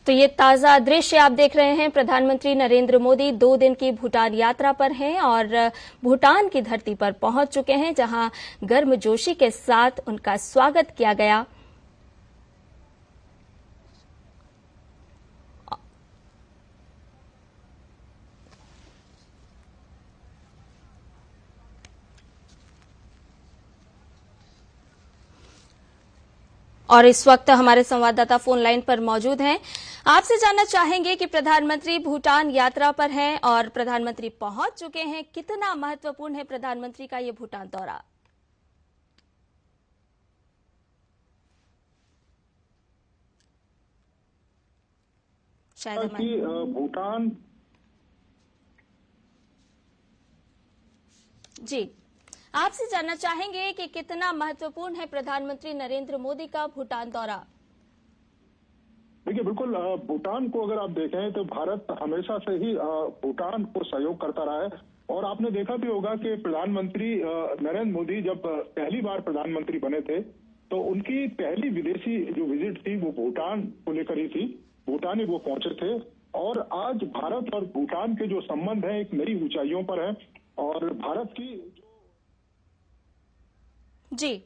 तो ये ताजा दृश्य आप देख रहे हैं। प्रधानमंत्री नरेंद्र मोदी 2 दिन की भूटान यात्रा पर हैं और भूटान की धरती पर पहुंच चुके हैं, जहां गर्मजोशी के साथ उनका स्वागत किया गया। और इस वक्त हमारे संवाददाता फोन लाइन पर मौजूद हैं। आपसे जानना चाहेंगे कि प्रधानमंत्री भूटान यात्रा पर हैं और प्रधानमंत्री पहुंच चुके हैं। कितना महत्वपूर्ण है प्रधानमंत्री का ये भूटान दौरा? शायद भूटान जी, आपसे जानना चाहेंगे कि कितना महत्वपूर्ण है प्रधानमंत्री नरेंद्र मोदी का भूटान दौरा? देखिए, बिल्कुल भूटान को अगर आप देखें तो भारत हमेशा से ही भूटान को सहयोग करता रहा है। और आपने देखा भी होगा कि प्रधानमंत्री नरेंद्र मोदी जब पहली बार प्रधानमंत्री बने थे तो उनकी पहली विदेशी जो विजिट थी वो भूटान को लेकर ही थी। भूटान ही वो पहुंचे थे और आज भारत और भूटान के जो संबंध है एक नई ऊंचाइयों पर है। और भारत की जी,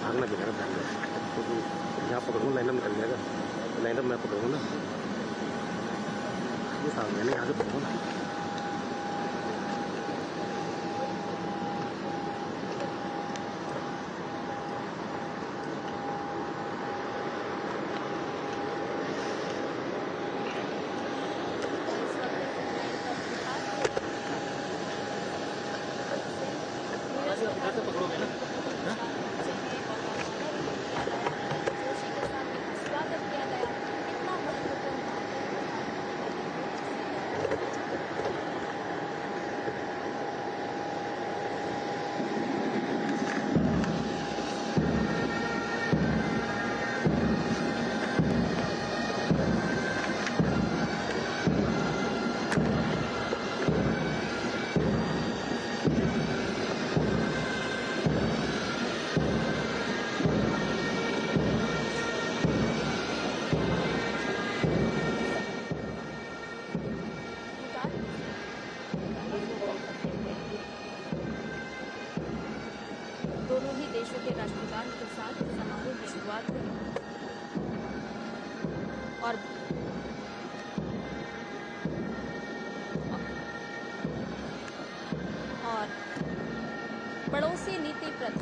भागना भी है क्योंकि यहाँ पकड़ूँ लाइन में निकल जाएगा। लाइन में पकड़ूँ ना, ये सामने नहीं, आगे पकड़ूँ ना। पकड़ोगे ना?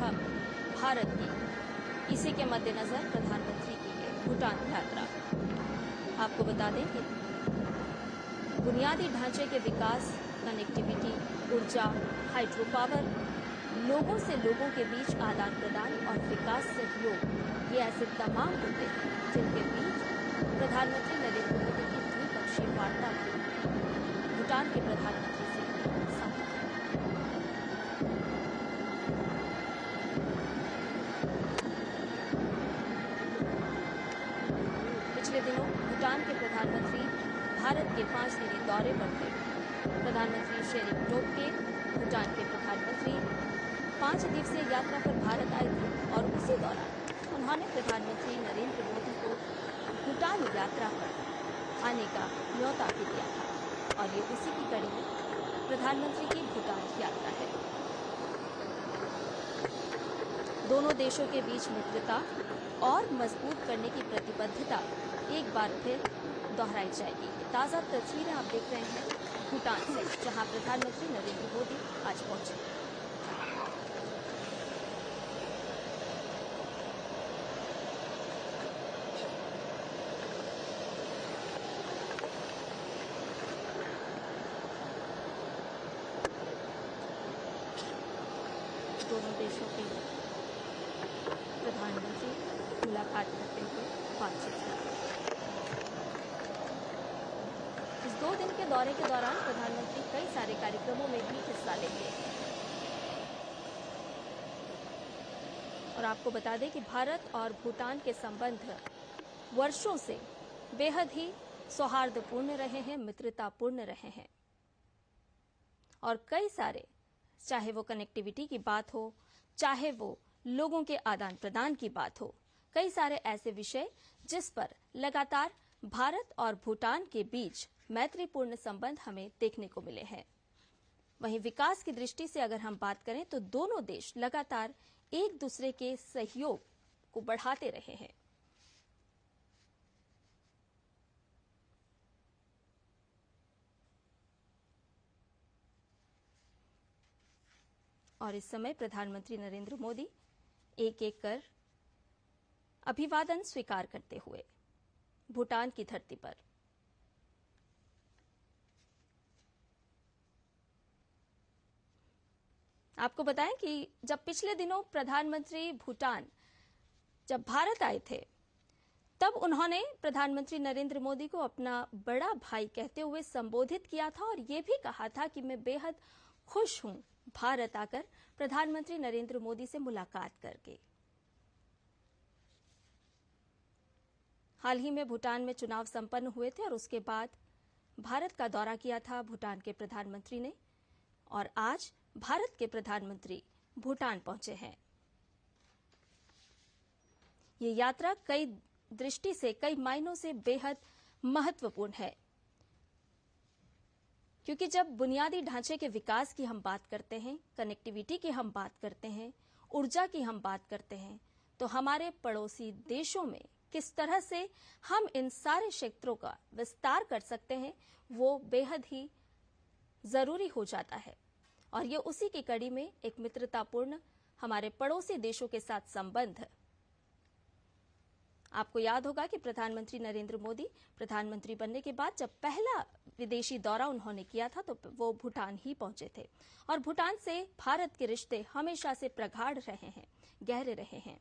सुरक्षा भारत की, इसी के मद्देनजर प्रधानमंत्री की है भूटान यात्रा। आपको बता दें कि बुनियादी ढांचे के विकास, कनेक्टिविटी, ऊर्जा, हाइड्रो पावर, लोगों से लोगों के बीच आदान प्रदान और विकास सहयोग, ये ऐसे तमाम मुद्दे हैं जिनके बीच प्रधानमंत्री नरेंद्र मोदी की द्विपक्षीय वार्ता हुई भूटान के प्रधानमंत्री से संपन्न। पिछले दिनों भूटान के प्रधानमंत्री भारत के 5 दिनी दौरे पर थे। प्रधानमंत्री शेरिंग टोब्गे भूटान के प्रधानमंत्री 5 दिवसीय यात्रा पर भारत आए थे और उसी दौरान उन्होंने प्रधानमंत्री नरेंद्र मोदी को भूटान यात्रा पर आने का न्योता भी दिया था और ये उसी की कड़ी में प्रधानमंत्री की भूटान यात्रा है। दोनों देशों के बीच मित्रता और मजबूत करने की प्रतिबद्धता एक बार फिर दोहराई जाएगी। ताजा तस्वीरें आप देख रहे हैं भूटान से, जहां प्रधानमंत्री नरेंद्र मोदी आज पहुंचे। दोनों देशों के प्रधानमंत्री मुलाकात करते हुए बातचीत करेंगे। इस 2 दिन के दौरे के दौरान प्रधानमंत्री कई सारे कार्यक्रमों में भी हिस्सा लेंगे। और आपको बता दें कि भारत और भूटान के संबंध वर्षों से बेहद ही सौहार्दपूर्ण रहे हैं, मित्रतापूर्ण रहे हैं और कई सारे, चाहे वो कनेक्टिविटी की बात हो, चाहे वो लोगों के आदान प्रदान की बात हो, कई सारे ऐसे विषय जिस पर लगातार भारत और भूटान के बीच मैत्रीपूर्ण संबंध हमें देखने को मिले हैं। वहीं विकास की दृष्टि से अगर हम बात करें तो दोनों देश लगातार एक दूसरे के सहयोग को बढ़ाते रहे हैं। और इस समय प्रधानमंत्री नरेंद्र मोदी एक एक कर अभिवादन स्वीकार करते हुए भूटान की धरती पर आपको बताएं कि जब पिछले दिनों प्रधानमंत्री भूटान जब भारत आए थे, तब उन्होंने प्रधानमंत्री नरेंद्र मोदी को अपना बड़ा भाई कहते हुए संबोधित किया था और ये भी कहा था कि मैं बेहद खुश हूं भारत आकर प्रधानमंत्री नरेंद्र मोदी से मुलाकात करके। हाल ही में भूटान में चुनाव संपन्न हुए थे और उसके बाद भारत का दौरा किया था भूटान के प्रधानमंत्री ने और आज भारत के प्रधानमंत्री भूटान पहुंचे हैं। ये यात्रा कई दृष्टि से, कई मायनों से बेहद महत्वपूर्ण है, क्योंकि जब बुनियादी ढांचे के विकास की हम बात करते हैं, कनेक्टिविटी की हम बात करते हैं, ऊर्जा की हम बात करते हैं, तो हमारे पड़ोसी देशों में किस तरह से हम इन सारे क्षेत्रों का विस्तार कर सकते हैं, वो बेहद ही जरूरी हो जाता है। और ये उसी की कड़ी में एक मित्रतापूर्ण हमारे पड़ोसी देशों के साथ संबंध। आपको याद होगा कि प्रधानमंत्री नरेंद्र मोदी प्रधानमंत्री बनने के बाद जब पहला विदेशी दौरा उन्होंने किया था तो वो भूटान ही पहुंचे थे और भूटान से भारत के रिश्ते हमेशा से प्रगाढ़ रहे हैं, गहरे रहे हैं।